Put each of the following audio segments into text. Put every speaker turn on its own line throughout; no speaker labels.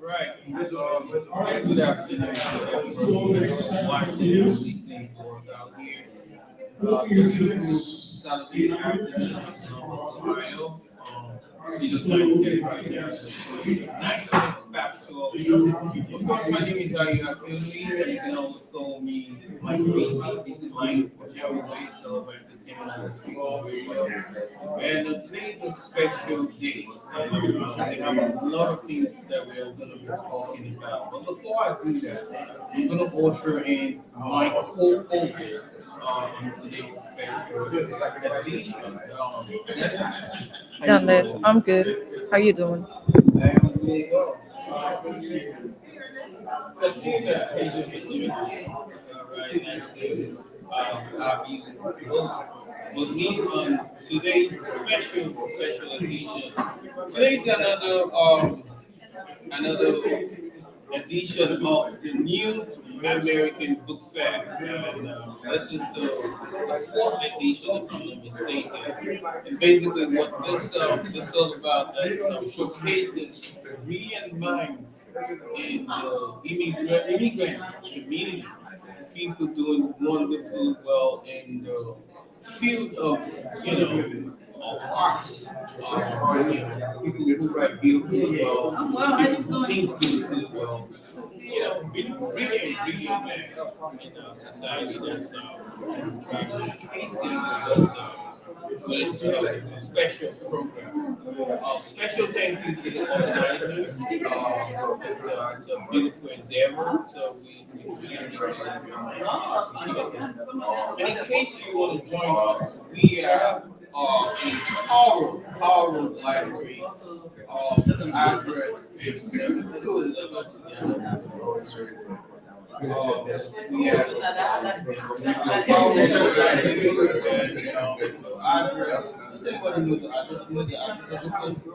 Right. Good afternoon to everyone watching and listening to us out here. It's a beautiful Saturday afternoon in Columbus, Ohio. Time check right now is 9 minutes past 12. Of course, my name is Njoya. You can always call me Mike Boycee. This is Mike, whichever way. It's all about entertainment on the speaker radio. And today is a special day. There are a lot of things that we are going to be talking about. But before I do that, I'm going to usher in my co-host in today's special edition. How you
Danlette,
doing?
I'm good. How you doing?
I am really well. Fatima, how you doing, Fatima? All right, nice to have you both with me on today's special edition. Today's another edition of the new American Book Fair. And this is the fourth edition, if I'm not mistaken. And basically, what this all about is showcasing brilliant minds in the immigrant community. People doing wonderfully well in the field of arts. People who write beautifully well, people who paint beautifully well. Brilliant man in society that's trying to showcase them with this special program. Special thank you to the organizers. It's a beautiful endeavor, so we really need to appreciate it. And in case you want to join us, we are in Carl Library. The address is 211 we have Carl Library and address. Does anybody know the address? You know the address of this place? You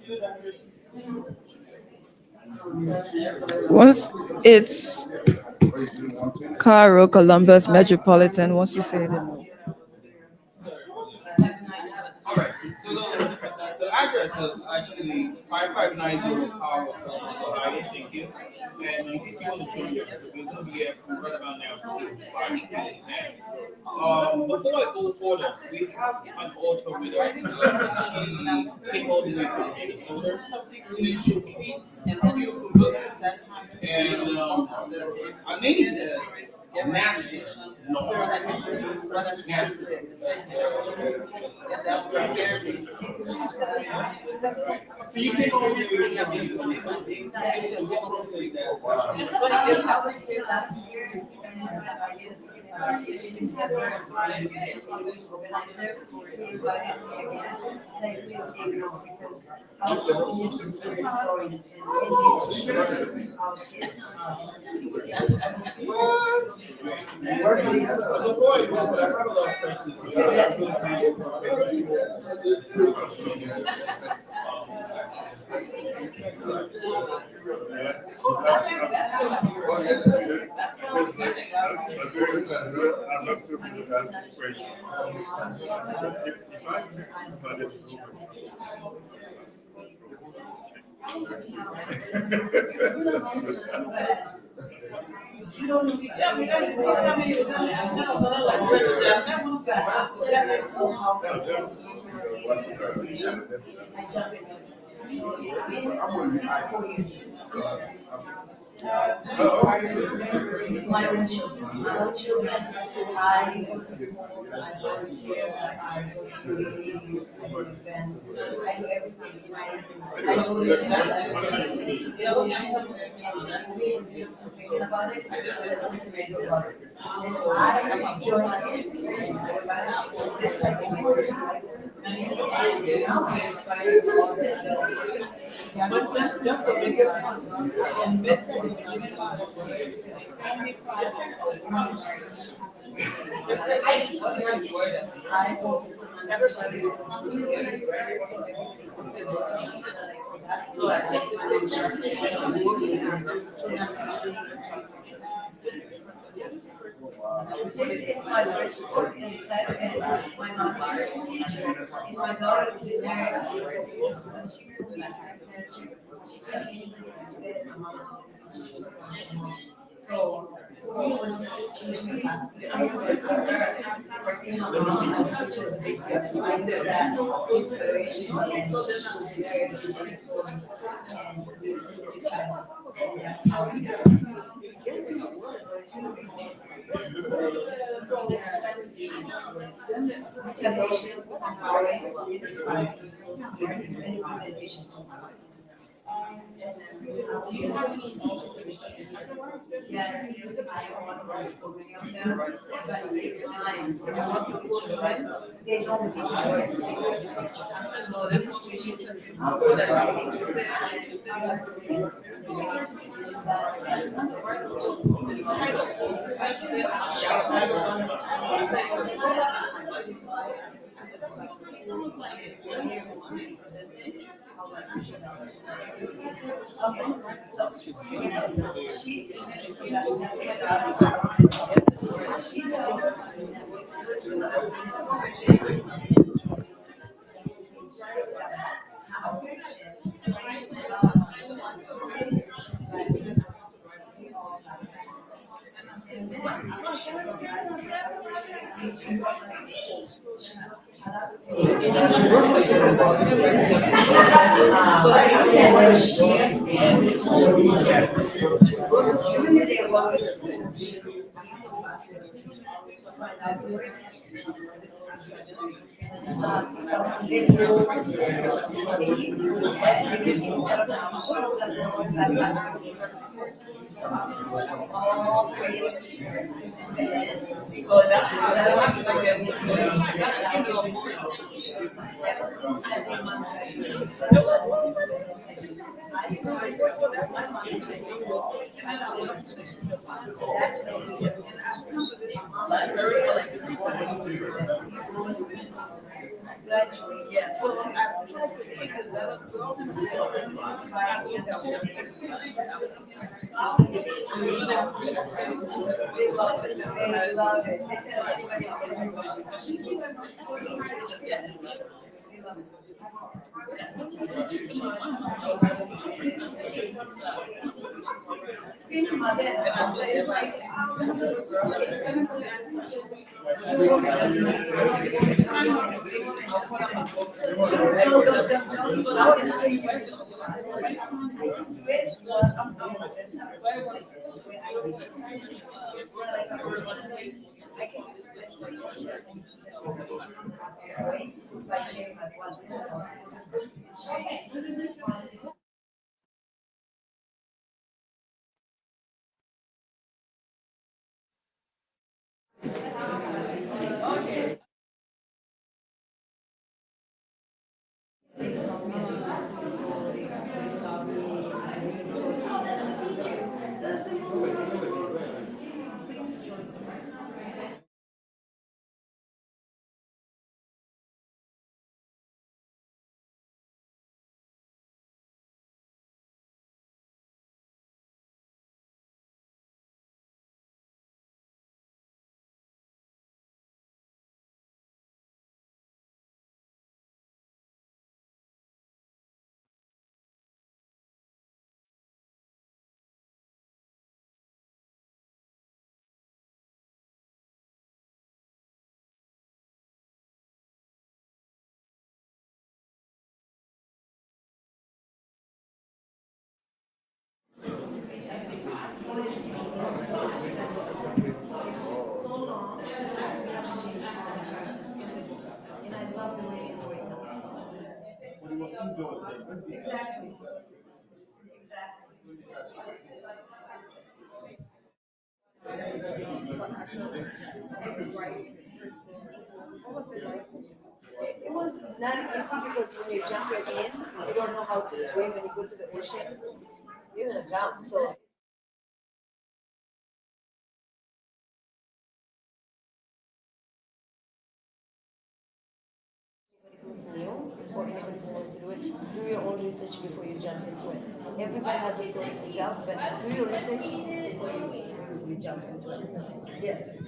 know the address?
Once it's Cairo, Columbus, Metropolitan. Once you say it,
All right. So the address is actually 5590 Power Ohio. Thank you. And in case you want to join us, we're going to be here from right about now to 5 p.m. Before I go further, we have an author with us. She came all the way from Minnesota to showcase a beautiful book. And her name is National. No, so you came over here to
I was here last year and I guess organizers they invited me again. And I couldn't say no because I was just interested in the stories and in the our kids.
So before I go, I have a lot of questions.
Yes.
I'm not so good at asking questions. If I see somebody to go
You don't know somehow I jump into it. So it's been 4 years. My own children. My own children. I go to schools, I volunteer, I go to communities, I go to events, I do everything. I know that that's the institution, and for me, instead of complaining about it, there's nothing I do about it. And I join it, and I buy a school, I take my teaching license, and now I'm inspired to all the but just a bigger one. And that's I focus on my so This is my first book in the title is My Mom is a School Teacher. And my daughter is in there. She's so bad. She told me my mom is a school teacher. She was my mom. So for me, it was just changing my path. I was to see how much she was a big deal. So I used that inspiration and she was very successful and we did the child. And that's how we started. So determination, empowering, inspiring, and presentation. Do you have any teachers? Yes, I want so many of them, but it takes time. When you're working with children, they don't need words, they need education. So this tuition is good at writing, and you have so many words to do. But that's not the first question. I love it. By sharing my positive thoughts. So long, we have to change and I love the way it's right now. Exactly. Exactly. It was not easy because when you're jumping in, you don't know how to swim when you go to the ocean. You're gonna jump. So who's new or anybody who wants to do it, do your own research before you jump into it. Everybody has a story to tell, but do your research before you jump into it. Yes.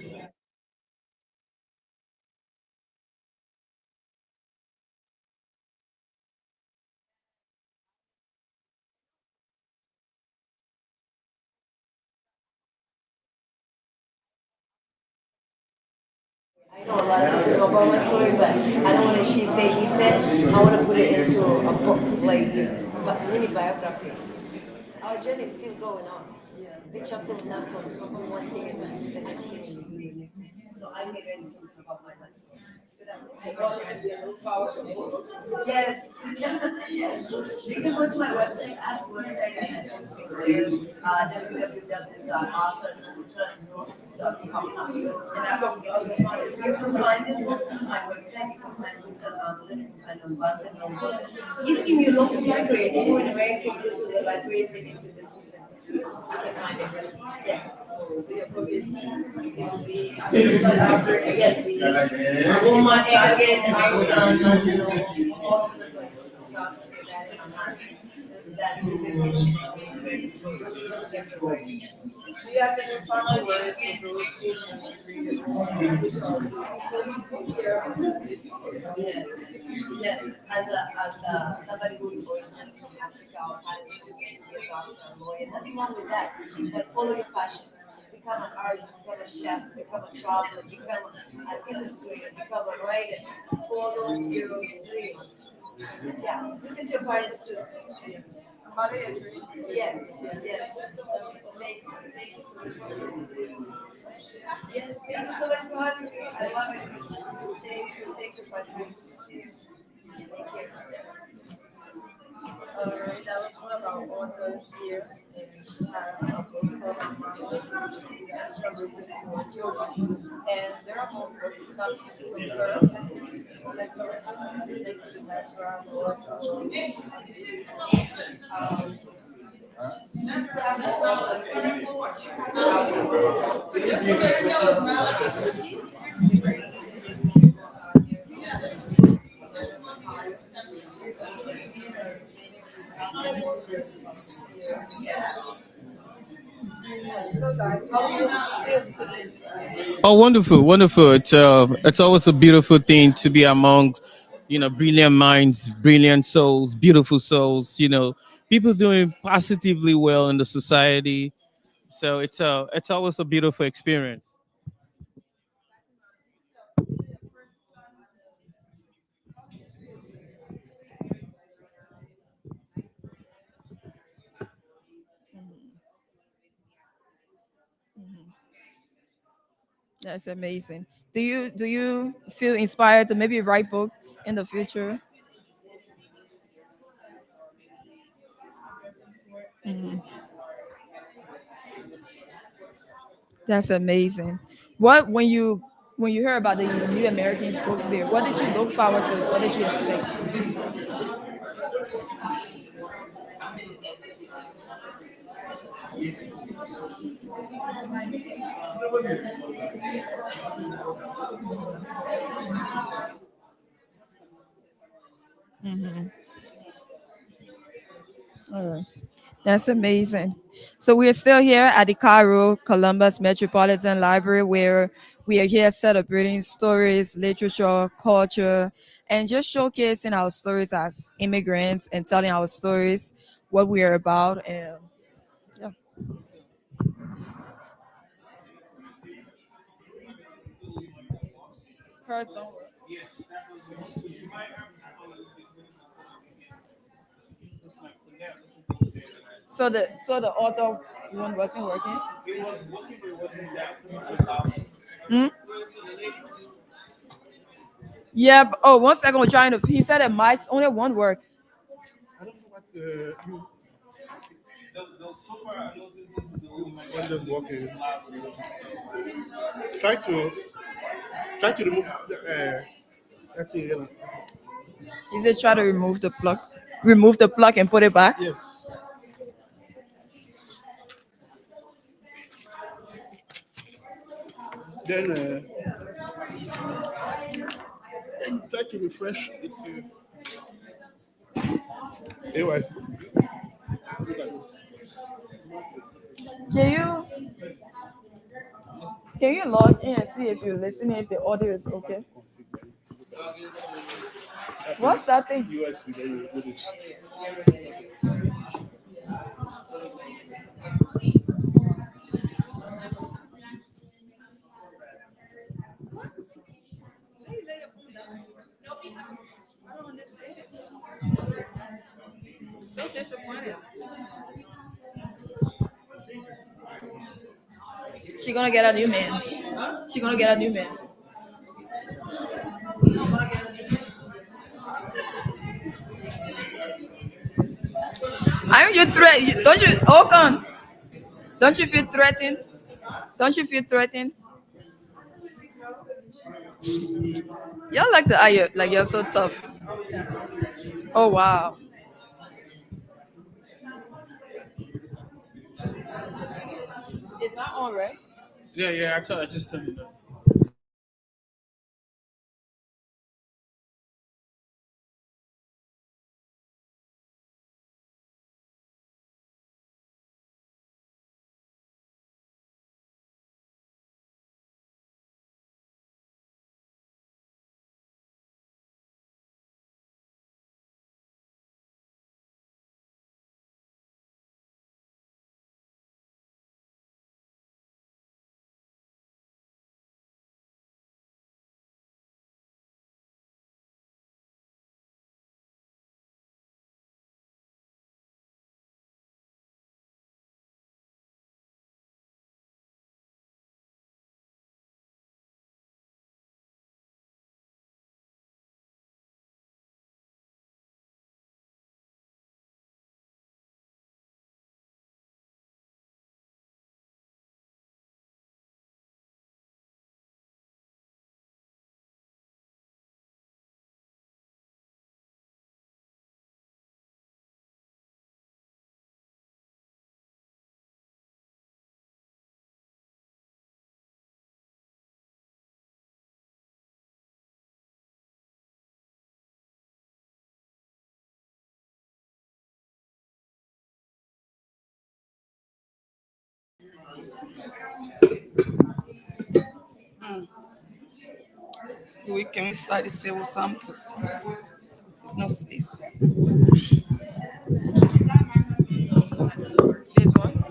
I know a lot of people know about my story, but I don't want to she say, he said. I want to put it into a book, like mini biography. Our journey is still going on. The chapter will not close. From one thing and then the next thing and you do this. So I'm getting ready to about my life story. Yes. Yes. You can go to my website. I have a website and I post things there. www.authornusra.com. You can find the books on my website. You can find books on Amazon. You can find on Barnes and Noble. Even in your local library, anywhere in America, you go to the library and it's in the system. You can find it. Yeah. Yes. Walmart, Target, Amazon, all over the place. I'm proud to say that, and I'm happy that presentation is very everywhere. Yes. Do you have any final words for those who Yes, yes. As somebody who's originally from Africa or had a chance to be a doctor, a lawyer, nothing wrong with that. But follow your passion. Become an artist, become a chef, become a traveler, become an illustrator, become a writer. Follow your dreams. Yeah, listen to your parents too. Follow your dreams. Yes, yes. Thank you. Thank you so much. Yes, thank you so much for having me. I love it. Thank you, Fatima. Thank you. Alright, that was one of our authors here. And she has a book for children. And there are more books coming from her. And so I just want to say thank you to Master Lord. Um, so guys, how do you feel today?
Oh, wonderful, wonderful. It's always a beautiful thing to be among, brilliant minds, brilliant souls, beautiful souls. People doing positively well in the society. So it's always a beautiful experience.
That's amazing. Do you feel inspired to maybe write books in the future? Mhm. That's amazing. What when you heard about the New Americans Book Fair, what did you look forward to? What did you expect? Hmm. All right. That's amazing. So we're still here at the Cairo Columbus Metropolitan Library where we are here celebrating stories, literature, culture, and just showcasing our stories as immigrants and telling our stories, what we are about. And yeah. First, don't worry. So the author one wasn't working. Hmm? Yeah. Oh, 1 second. We're trying to. He said that Mike's only one work.
I don't know what you want them working. Try to remove that thing.
He said try to remove the plug and put it back.
Yes. Then try to refresh it.
Anyway,
Can you can you log in and see if you're listening, if the audio is okay? What's that thing?
USB, then you do this.
I don't understand. So disappointed. She gonna get a new man. She gonna get a new man. Aren't you threat? Don't you, Okan? Don't you feel threatened? Don't you feel threatened? Y'all like the eye, like you're so tough. Oh wow. It's not on, right?
Yeah, yeah. I just turned it up.
Do we can we slide this table some because there's no space there.
This one.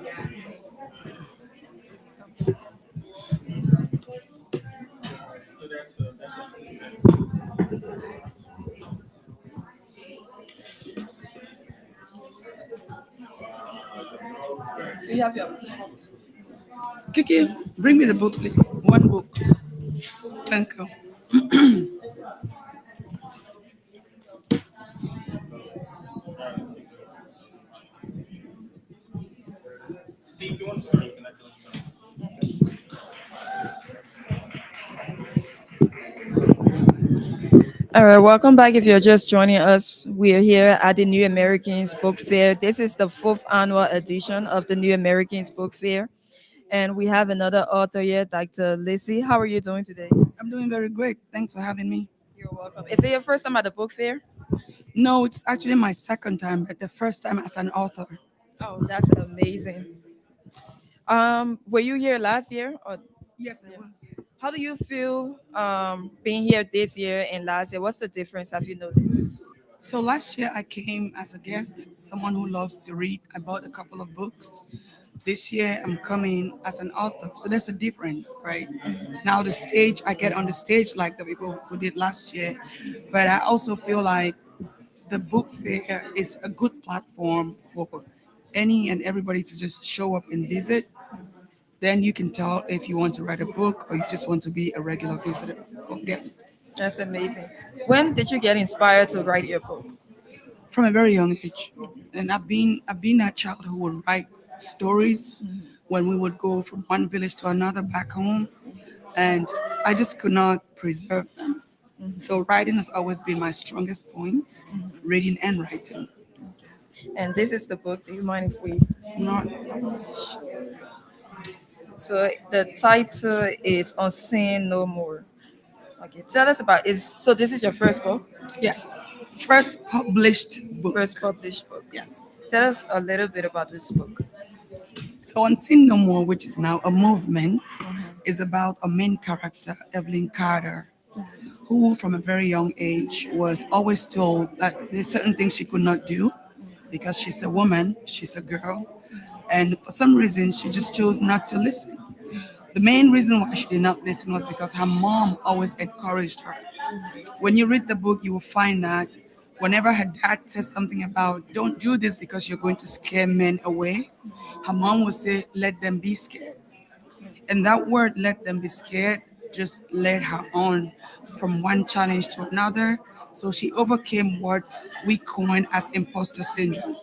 So that's
Do you have your?
Kiki, bring me the book, please. One book. Thank you.
See, if you want to start, you can actually start.
All right, welcome back. If you're just joining us, we are here at the New Americans Book Fair. This is the fourth annual edition of the New Americans Book Fair, and we have another author here, Dr. Lizzie. How are you doing today?
I'm doing very great. Thanks for having me.
You're welcome. Is it your first time at the book fair?
No, it's actually my second time, but the first time as an author.
Oh, that's amazing. Were you here last year? Or
Yes, I
yeah.
was.
How do you feel being here this year and last year? What's the difference? Have you noticed?
So last year I came as a guest, someone who loves to read. I bought a couple of books. This year I'm coming as an author. So there's a difference, right? Now the stage, I get on the stage like the people who did last year, but I also feel like the book fair is a good platform for any and everybody to just show up and visit. Then you can tell if you want to write a book or you just want to be a regular visitor or guest.
That's amazing. When did you get inspired to write your book?
From a very young age. And I've been that child who would write stories when we would go from one village to another back home, and I just could not preserve them. So writing has always been my strongest point, reading and writing.
And this is the book. Do you mind if we?
Not
So the title is Unseen No More. Okay, tell us about is. So this is your first book.
yes. first published book.
First published book.
Yes.
Tell us a little bit about this book.
So on Sin No More, which is now a movement, is about a main character, Evelyn Carter, who from a very young age was always told that there's certain things she could not do because she's a woman, she's a girl, and for some reason she just chose not to listen. The main reason why she did not listen was because her mom always encouraged her. When you read the book, you will find that whenever her dad says something about don't do this because you're going to scare men away, her mom would say, let them be scared. And that word, let them be scared, just led her on from one challenge to another. So she overcame what we coin as imposter syndrome.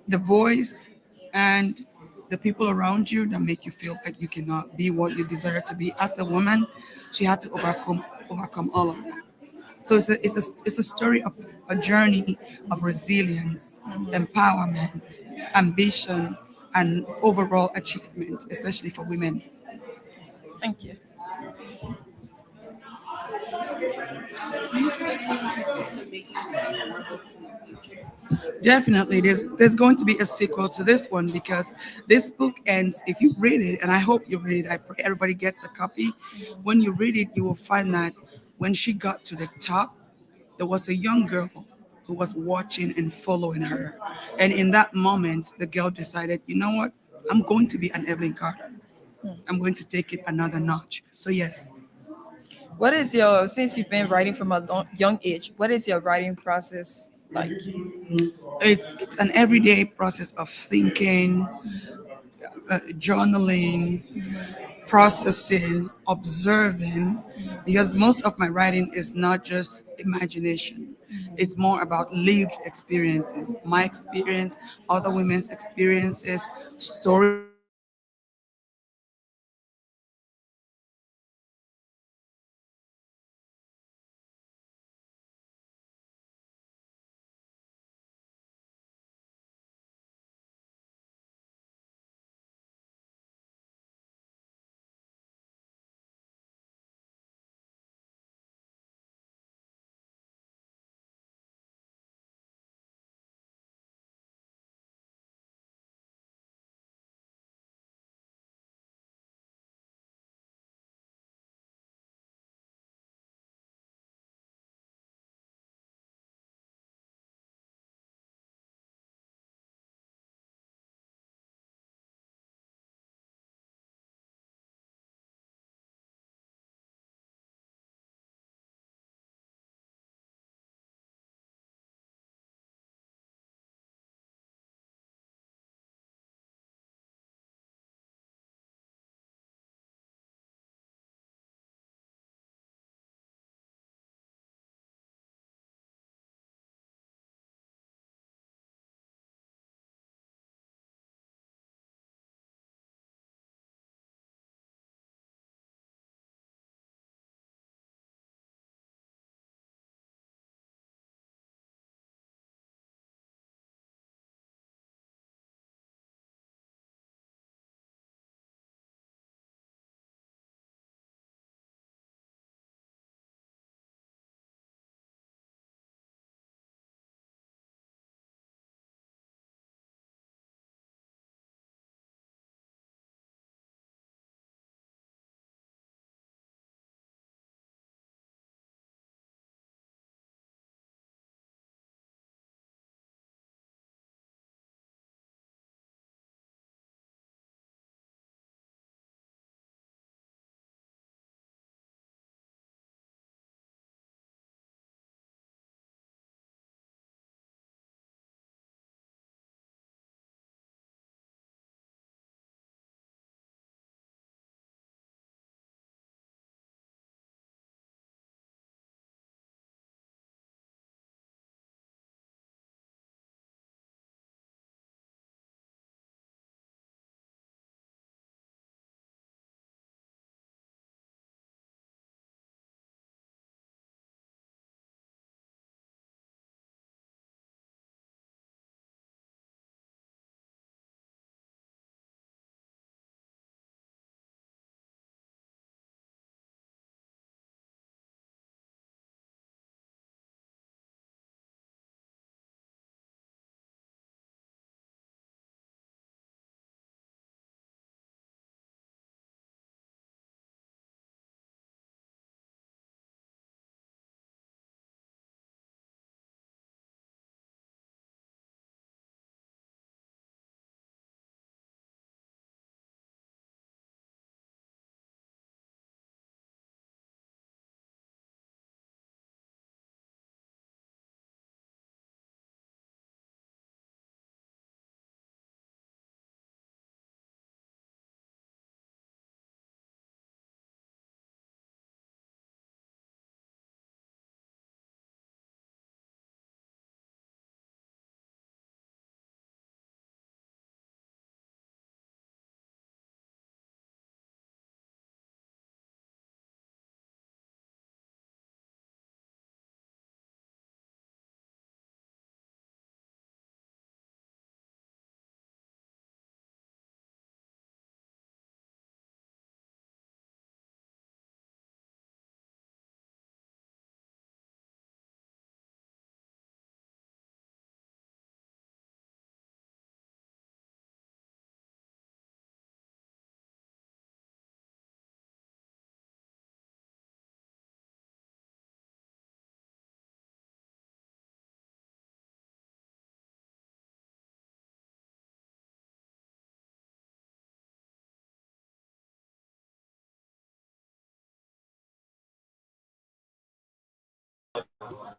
The voice and the people around you that make you feel like you cannot be what you desire to be as a woman, she had to overcome all of that. So it's a story of a journey of resilience, empowerment, ambition, and overall achievement, especially for women.
Thank you.
Definitely, there's going to be a sequel to this one because this book ends. If you read it, and I hope you read it, I pray everybody gets a copy. When you read it, you will find that when she got to the top, there was a young girl who was watching and following her, and in that moment, the girl decided, you know what, I'm going to be an Evelyn Carter. I'm going to take it another notch. So yes,
What is your, since you've been writing from a young age, what is your writing process like?
it's an everyday process of thinking, journaling, processing, observing, because most of my writing is not just imagination. It's more about lived experiences, my experience, other women's experiences, stories that I've heard, and it's a process of thinking, journaling, processing, observing, and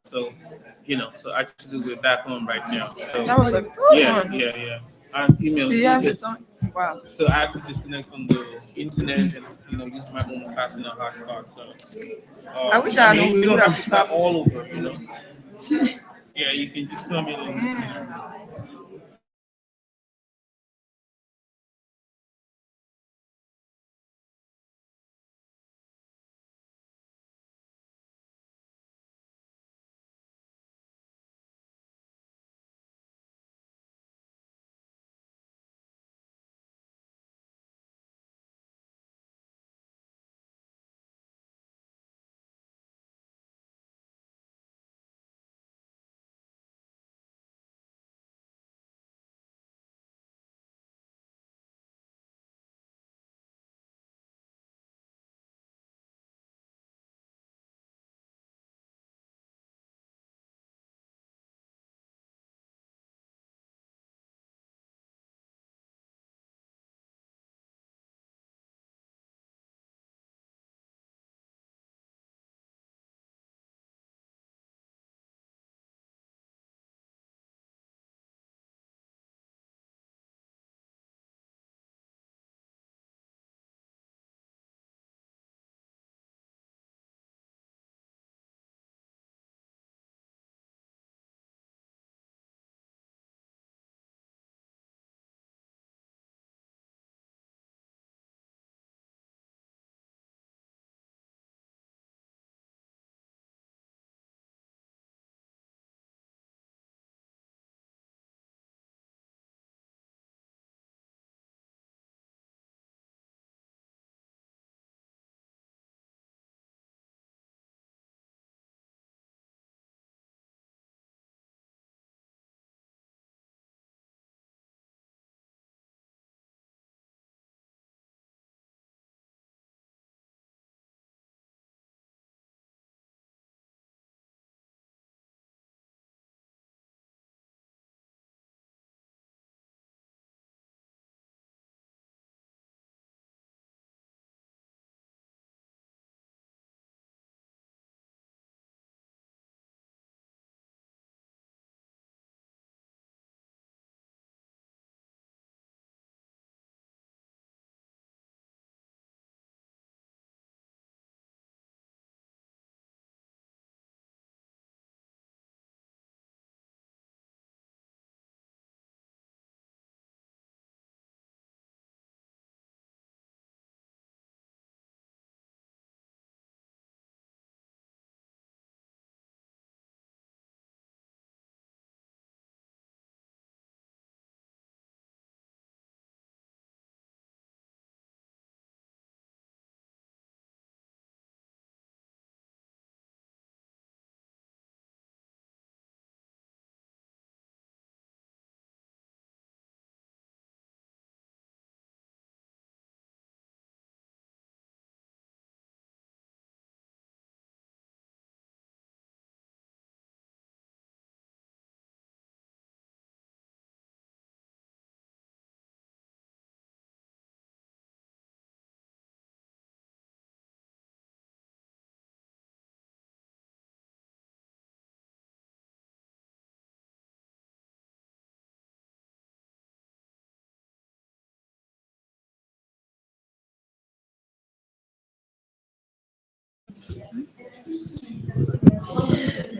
So, so actually we're back on right now. So
That was a good
yeah,
one.
yeah, yeah. I email
Do you have the
yes.
time? Wow.
So I have to disconnect from the internet and use my own personal hotspot. So
I wish I
you
knew we
don't
would
have
have
to start
stopped.
all over. Yeah, you can just come in and.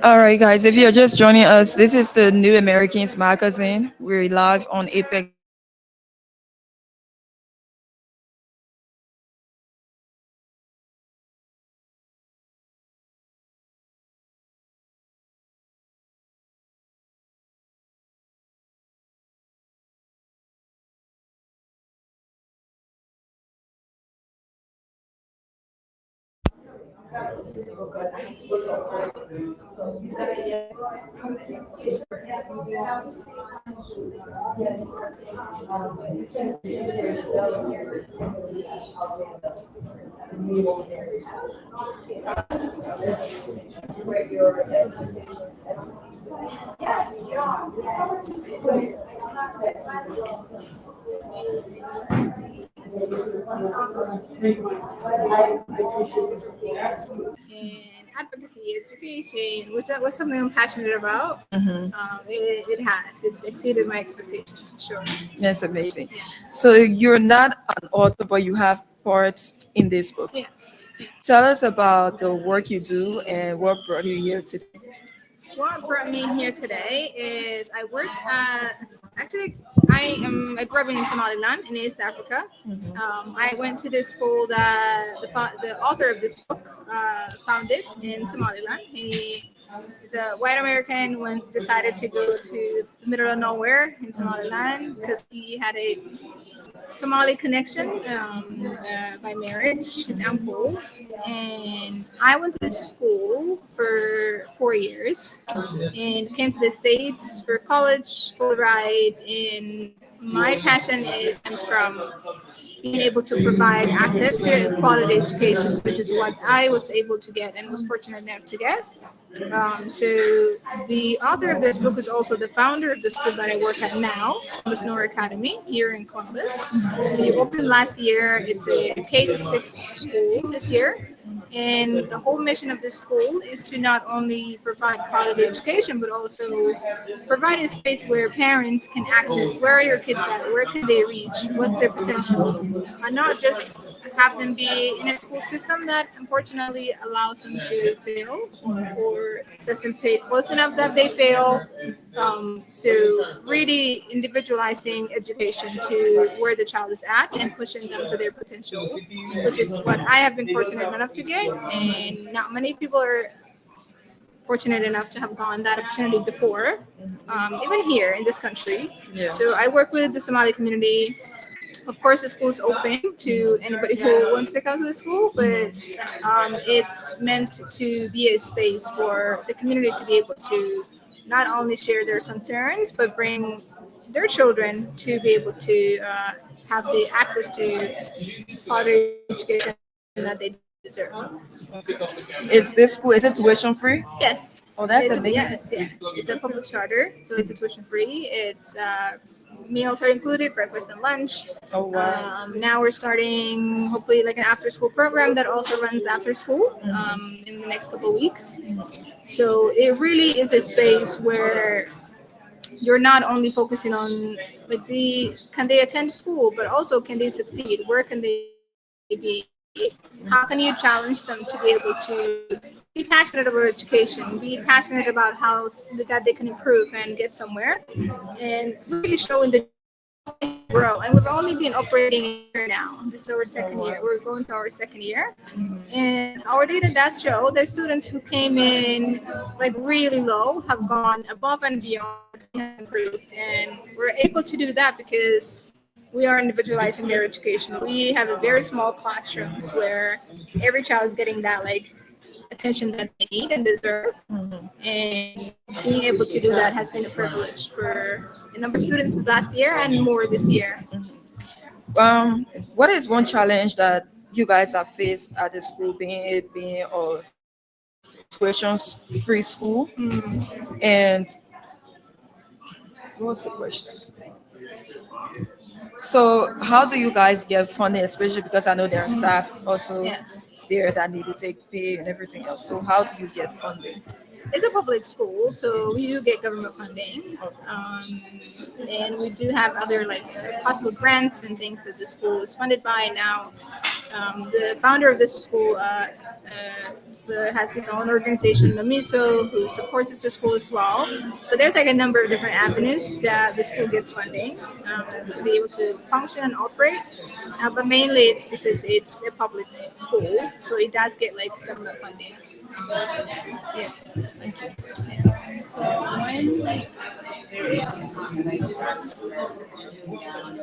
All right, guys, if you're just joining us, this is the New Americans magazine. We're live on Apex.
advocacy, education, which was something I'm passionate about.
Mhm.
It exceeded my expectations for sure.
That's amazing. So you're not an author, but you have parts in this book.
Yes.
Tell us about the work you do and what brought you here today.
What brought me here today is I work at actually I grew up in Somaliland in East Africa. I went to this school that the author of this book founded in Somaliland. He is a white American when decided to go to the middle of nowhere in Somaliland because he had a Somali connection by marriage, his uncle. And I went to this school for 4 years and came to the States for college, full ride. And my passion is comes from being able to provide access to quality education, which is what I was able to get and was fortunate enough to get. So the author of this book is also the founder of the school that I work at now, Columbus Nora Academy here in Columbus. We opened last year. It's a K to 6 school this year. And the whole mission of this school is to not only provide quality education, but also provide a space where parents can access where are your kids at, where can they reach, what's their potential, and not just have them be in a school system that unfortunately allows them to fail or doesn't pay close enough that they fail. So really individualizing education to where the child is at and pushing them to their potential, which is what I have been fortunate enough to get, and not many people are fortunate enough to have gone that opportunity before, even here in this country.
Yeah.
So I work with the Somali community. Of course, the school is open to anybody who wants to come to the school, but it's meant to be a space for the community to be able to not only share their concerns, but bring their children to be able to have the access to quality education that they deserve.
Is this school, is it tuition free?
Yes.
Oh, that's
It's
amazing.
yes. It's a public charter, so it's a tuition free. It's meals are included, breakfast and lunch.
Oh, wow.
Now we're starting hopefully like an after school program that also runs after school in the next couple of weeks. So it really is a space where you're not only focusing on like can they attend school, but also can they succeed? Where can they be? How can you challenge them to be able to be passionate about education, be passionate about how that they can improve and get somewhere, and really showing the grow. And we've only been operating a year now. This is our second year. We're going to our second year, and our data does show that students who came in like really low have gone above and beyond, and improved, and we're able to do that because we are individualizing their education. We have a very small classrooms where every child is getting that like attention that they need and deserve. And being able to do that has been a privilege for a number of students last year and more this year.
What is one challenge that you guys have faced at the school, being a tuition free school? And what was the question? So how do you guys get funding, especially because I know there are staff also
Yes.
there that need to take pay and everything else. So how do you get funding?
It's a public school, so we do get government funding, and we do have other like possible grants and things that the school is funded by now. The founder of this school has his own organization, Mamiso, who supports the school as well. So there's like a number of different avenues that the school gets funding to be able to function and operate. But mainly it's because it's a public school, so it does get like government funding. Yeah.
Thank you.
So when like there is like doing down,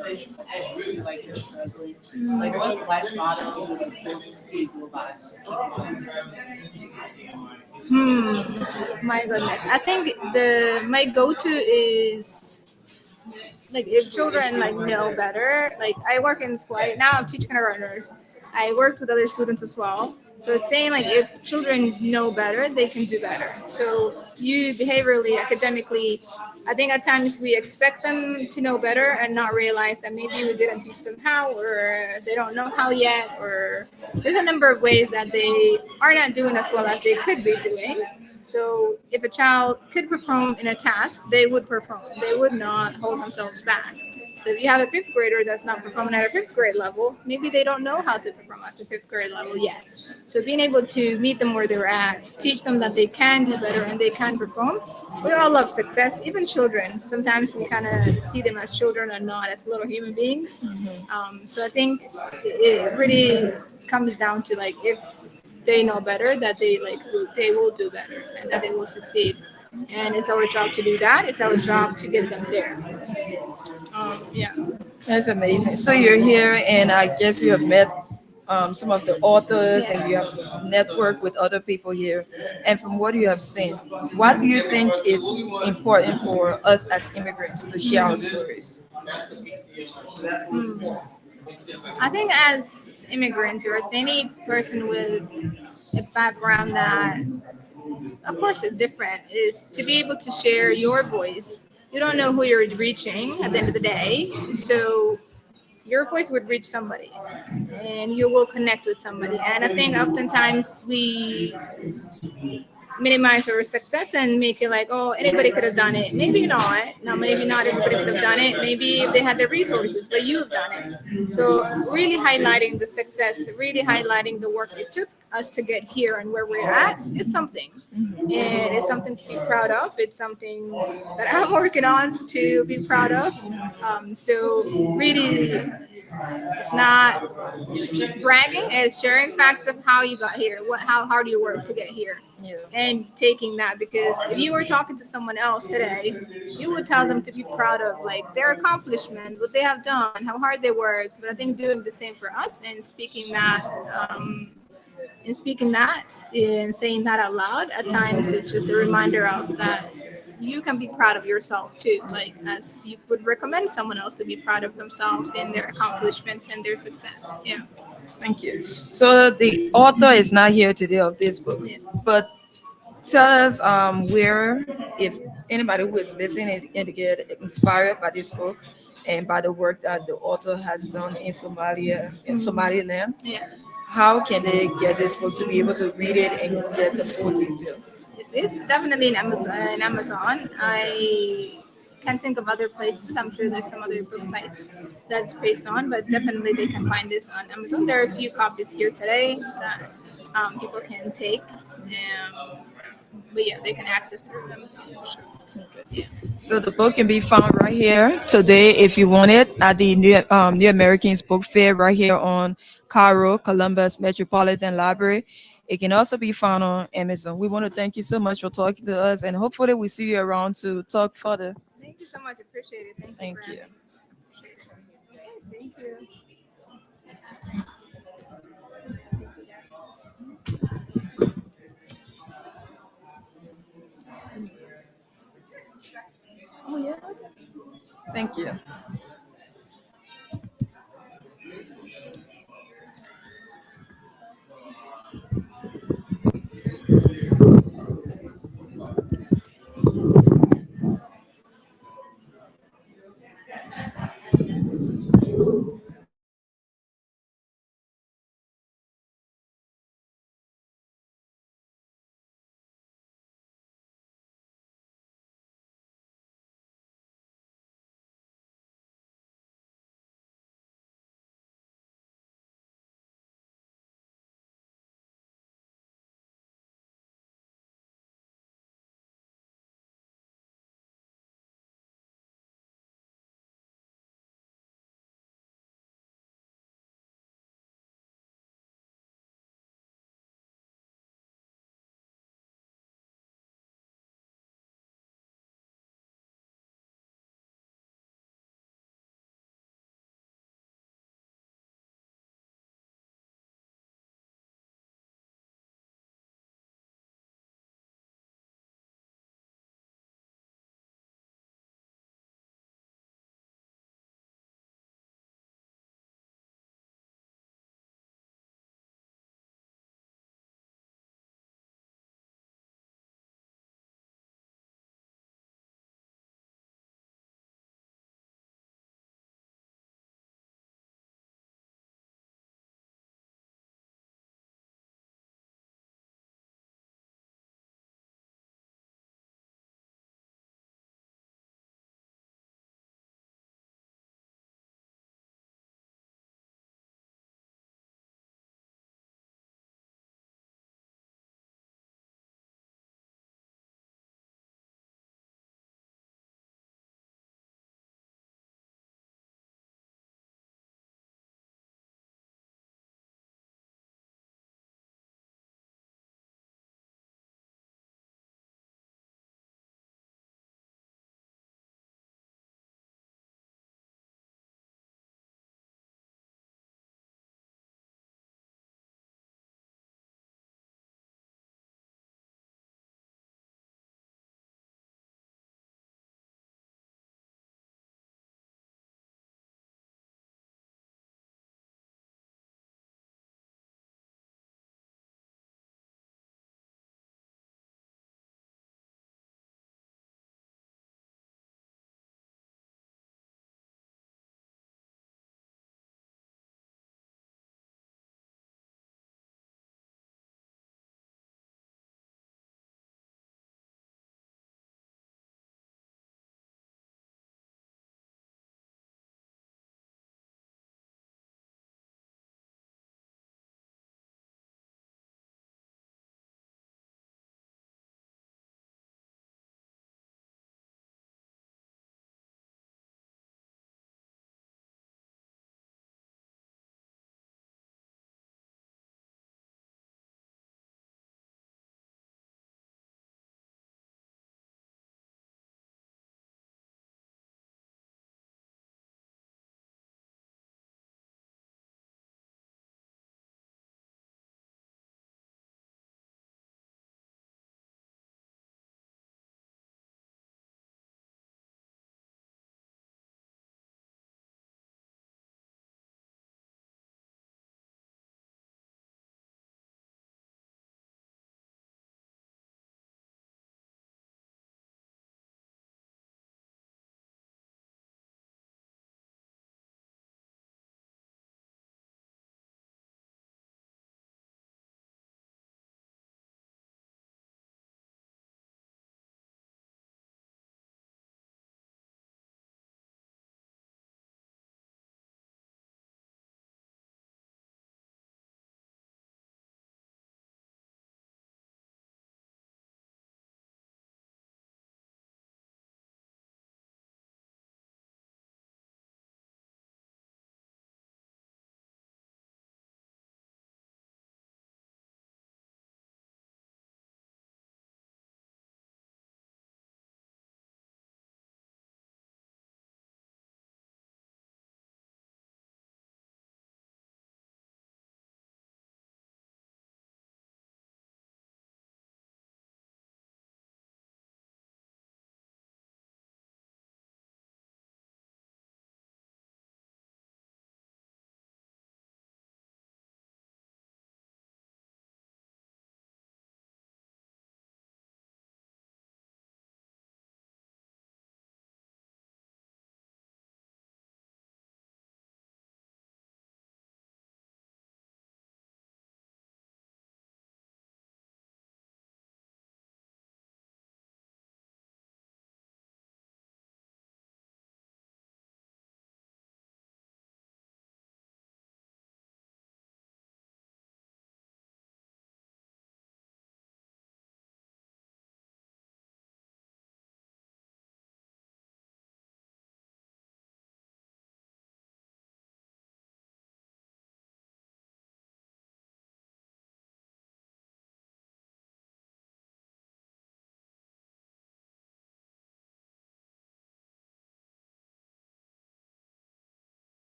like you're struggling, like what life models or books do you go by to keep going?
My goodness. I think my go-to is like if children like know better. Like I work in school now. I'm teaching kindergartners. I worked with other students as well. So it's saying like if children know better, they can do better. So you behaviorally, academically, I think at times we expect them to know better and not realize that maybe we didn't teach them how, or they don't know how yet, or there's a number of ways that they are not doing as well as they could be doing. So if a child could perform in a task, they would perform. They would not hold themselves back. So if you have a fifth grader that's not performing at a fifth grade level, maybe they don't know how to perform at a fifth grade level yet. So being able to meet them where they're at, teach them that they can do better and they can perform. We all love success, even children. Sometimes we kind of see them as children and not as little human beings. So I think it really comes down to like if they know better, that they will do better and that they will succeed. And it's our job to do that. It's our job to get them there. Yeah.
That's amazing. So you're here, and I guess you have met some of the authors, and you have networked with other people here. And from what you have seen, what do you think is important for us as immigrants to share our stories?
Hmm. I think as immigrants or as any person with a background that, of course, is different, is to be able to share your voice. You don't know who you're reaching at the end of the day, so your voice would reach somebody, and you will connect with somebody. And I think oftentimes we minimize our success and make it like, oh, anybody could have done it. Maybe not. No, maybe not everybody could have done it. Maybe if they had the resources, but you've done it. So really highlighting the success, really highlighting the work it took us to get here and where we're at is something. And it's something to be proud of. It's something that I'm working on to be proud of. So really, it's not bragging, it's sharing facts of how you got here, how hard you worked to get here,
Yeah.
and taking that, because if you were talking to someone else today, you would tell them to be proud of like their accomplishment, what they have done, how hard they worked. But I think doing the same for us and speaking that and saying that out loud, at times it's just a reminder of that you can be proud of yourself too, like as you would recommend someone else to be proud of themselves and their accomplishments and their success. Yeah.
Thank you. So the author is not here today of this book,
Yeah.
but tell us where, if anybody who is listening and get inspired by this book and by the work that the author has done in Somalia, in Somaliland,
Yeah.
how can they get this book to be able to read it and get the full detail?
It's definitely in Amazon. I can't think of other places. I'm sure there's some other book sites that's based on, but definitely they can find this on Amazon. There are a few copies here today that people can take. But yeah, they can access through Amazon for sure. Yeah.
So the book can be found right here today if you want it at the New Americans Book Fair right here on Cairo, Columbus Metropolitan Library. It can also be found on Amazon. We want to thank you so much for talking to us, and hopefully we see you around to talk further.
Thank you so much. Appreciate it. Thank you
Thank
for
you.
having me. Appreciate it. Thank you.
Oh yeah. Thank you.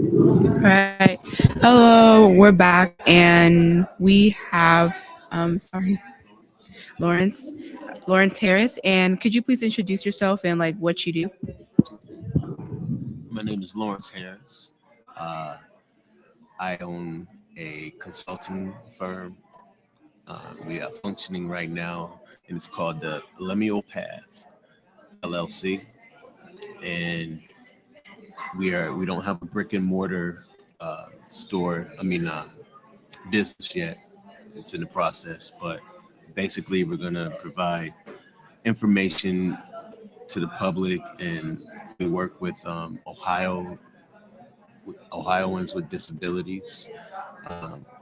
Right. Hello, we're back and we have sorry, Lawrence. Lawrence Harris. And could you please introduce yourself and like what you do?
My name is Lawrence Harris. Uh, I own a consulting firm. We are functioning right now, and it's called the Lemio Path LLC. And we don't have a brick and mortar business yet. It's in the process, but basically we're gonna provide information to the public, and we work with Ohioans with disabilities.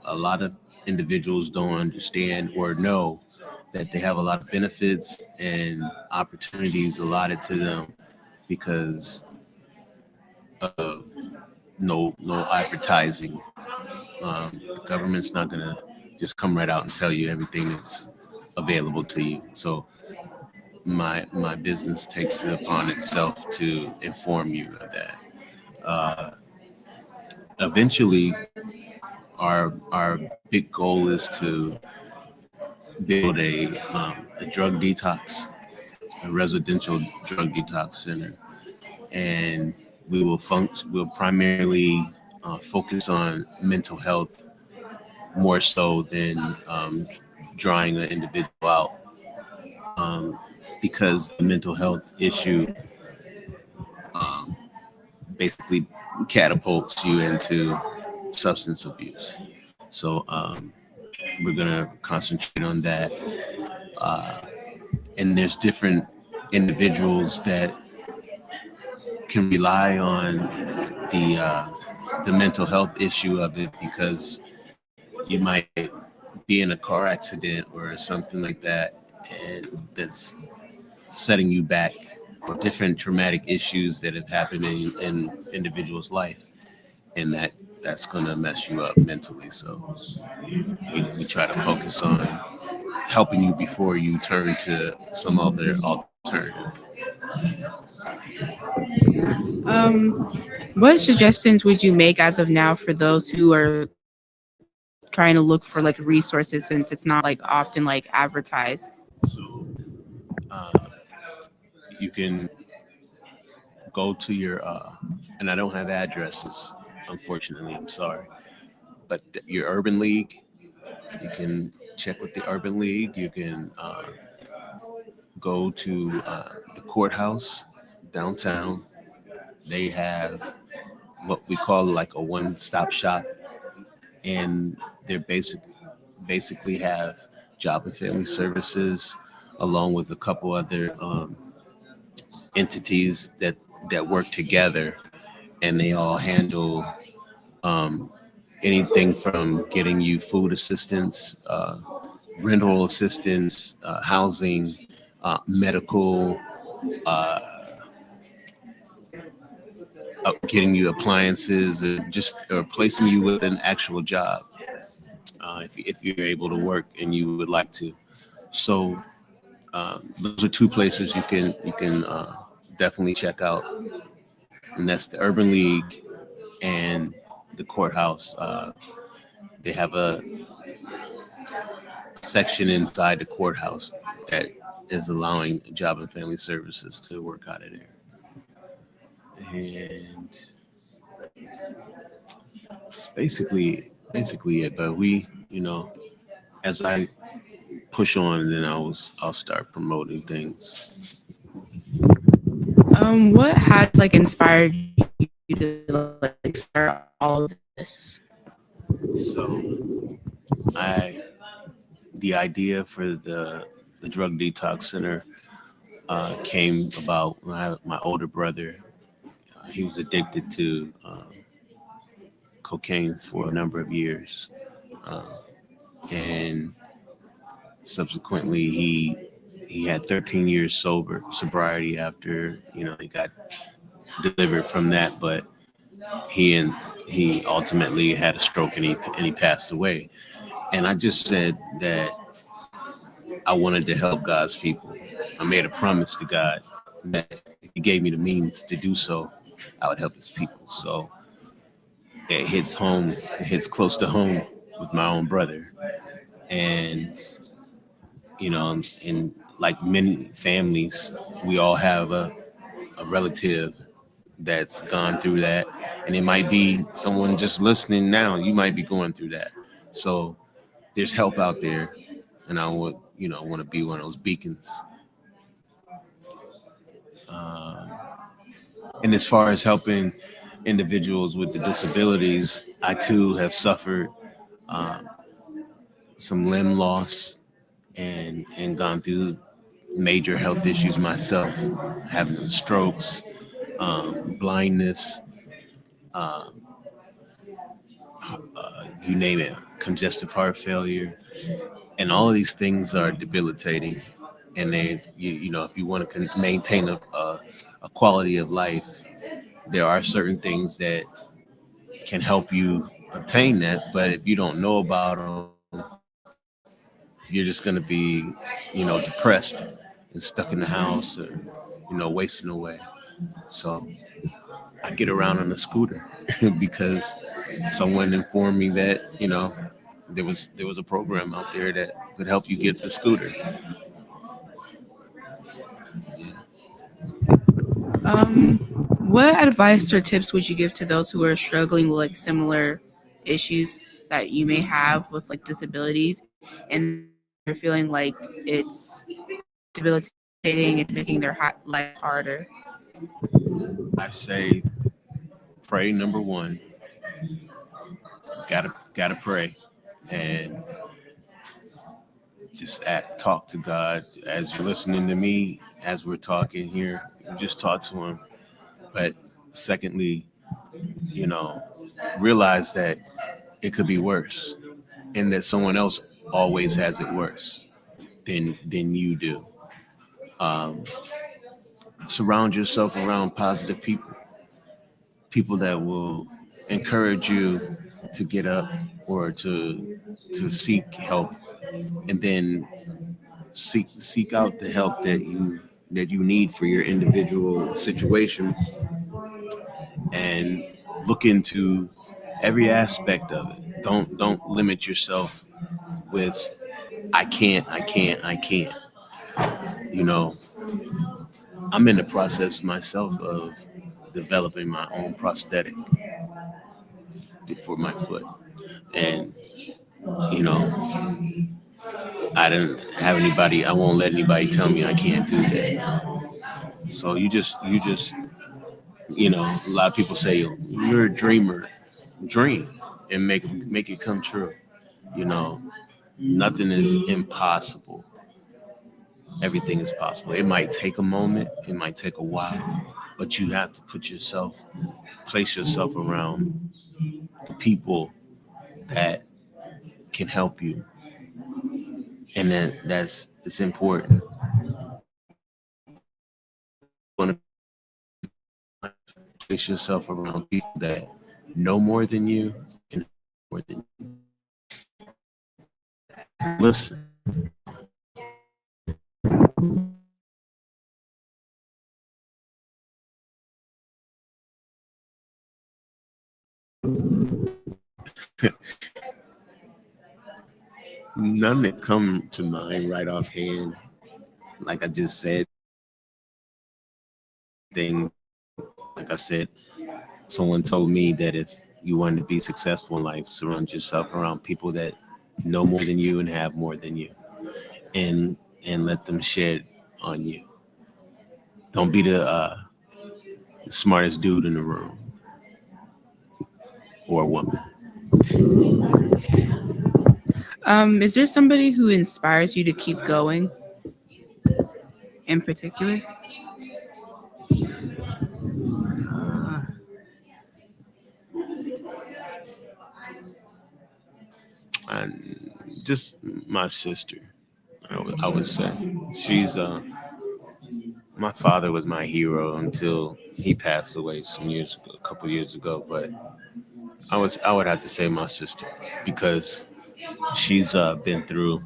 A lot of individuals don't understand or know that they have a lot of benefits and opportunities allotted to them because of no advertising. The government's not gonna just come right out and tell you everything that's available to you. So my business takes it upon itself to inform you of that. Uh, Eventually, our big goal is to build a drug detox, a residential drug detox center, and we'll primarily focus on mental health more so than drawing an individual out, um, because the mental health issue um, basically catapults you into substance abuse. So we're gonna concentrate on that. Uh, and there's different individuals that can rely on the mental health issue of it because you might be in a car accident or something like that, and that's setting you back, or different traumatic issues that have happened in individuals' life, and that's gonna mess you up mentally. So we try to focus on helping you before you turn to some other alternative.
What suggestions would you make as of now for those who are trying to look for like resources since it's not like often like advertised?
So uh, you can go to your and I don't have addresses, unfortunately. I'm sorry, but your urban league. You can check with the urban league. You can go to the courthouse downtown. They have what we call like a one-stop shop, and they're basically have job and family services along with a couple other entities that work together, and they all handle um, anything from getting you food assistance, rental assistance, housing, medical, uh, getting you appliances, or placing you with an actual job, if you're able to work and you would like to. So those are two places you can definitely check out, and that's the Urban League and the courthouse. They have a section inside the courthouse that is allowing job and family services to work out of there. And it's basically it. But as I push on, then I'll start promoting things.
What has like inspired you to like start all of this?
So I the idea for the drug detox center came about when my older brother, he was addicted to cocaine for a number of years, uh, and subsequently he had 13 years sobriety after he got delivered from that, but he and he ultimately had a stroke, and he passed away. And I just said that I wanted to help God's people. I made a promise to God that if He gave me the means to do so, I would help His people. So it hits home, it hits close to home with my own brother. And, in like many families, we all have a relative that's gone through that. And it might be someone just listening now, you might be going through that. So there's help out there. And I would, want to be one of those beacons. Uh, and as far as helping individuals with the disabilities, I too have suffered uh, some limb loss and gone through major health issues myself, having strokes, blindness, uh, you name it, congestive heart failure, and all of these things are debilitating. And if you want to maintain a quality of life, there are certain things that can help you obtain that. But if you don't know about them, you're just going to be, depressed and stuck in the house, or, wasting away. So I get around on a scooter because someone informed me that, there was a program out there that could help you get the scooter.
What advice or tips would you give to those who are struggling with like similar issues that you may have with like disabilities and they're feeling like it's debilitating, it's making their life harder?
I say pray, number one. Gotta pray, and just talk to God as you're listening to me, as we're talking here. You just talk to Him. But secondly, you know, realize that it could be worse, and that someone else always has it worse than you do. Um, Surround yourself around positive people, people that will encourage you to get up or to seek help, and then seek out the help that you need for your individual situation, and look into every aspect of it. Don't limit yourself with I can't. You know, I'm in the process myself of developing my own prosthetic for my foot. And, you know, I won't let anybody tell me I can't do that. So a lot of people say you're a dreamer. Dream and make it come true. You know, nothing is impossible. Everything is possible. It might take a moment, it might take a while, but you have to place yourself around the people that can help you. And it's important. You want to place yourself around people that know more than you and more than you. Listen. None that come to mind right offhand. Like I just said, like I said, someone told me that if you want to be successful in life, surround yourself around people that know more than you and have more than you, and let them shed on you. Don't be the smartest dude in the room or woman.
Is there somebody who inspires you to keep going in particular?
Uh, and just my sister, I would say. She's my father was my hero until he passed away a couple years ago. But I would have to say my sister, because she's been through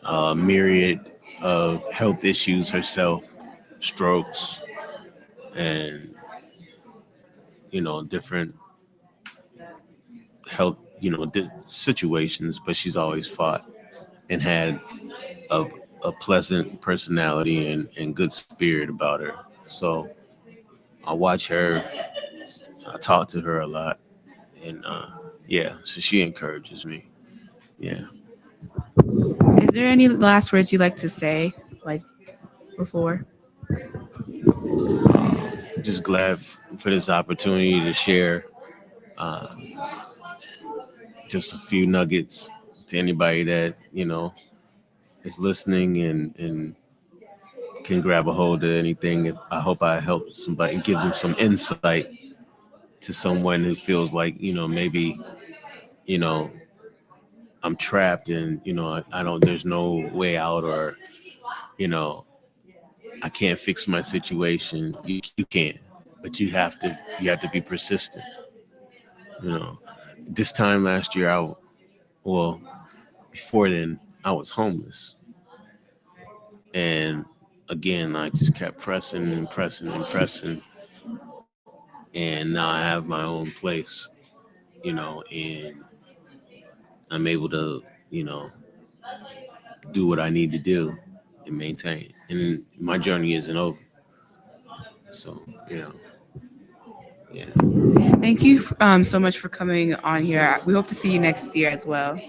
a myriad of health issues herself, strokes, and different health, situations, but she's always fought and had a, a pleasant personality and good spirit about her. So I watch her, I talk to her a lot, and yeah, so she encourages me. Yeah.
Is there any last words you'd like to say, like before?
Just glad for this opportunity to share uh, just a few nuggets to anybody that is listening and can grab a hold of anything. If I hope I help somebody and give them some insight to someone who feels like maybe you know I'm trapped and I don't there's no way out, or you know I can't fix my situation. You can, but you have to be persistent. You know, this time last year, well, before then, I was homeless, and again, I just kept pressing and pressing and pressing, and now I have my own place. And I'm able to, do what I need to do and maintain. And my journey isn't over. So, yeah.
Thank you so much for coming on here. We hope to see you next year as well.